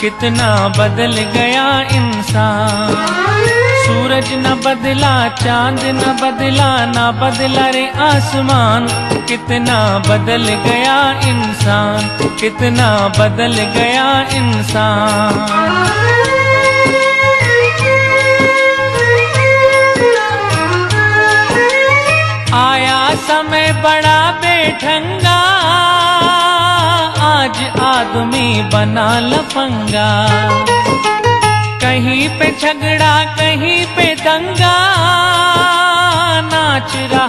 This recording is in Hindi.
कितना बदल गया इंसान। सूरज न बदला, चांद न बदला, ना बदला रे आसमान। कितना बदल गया इंसान, कितना बदल गया इंसान। आया समय बड़ा बेढंगा, आज आदमी बना लफंगा। कहीं पे झगड़ा, कहीं पे दंगा, नाच रहा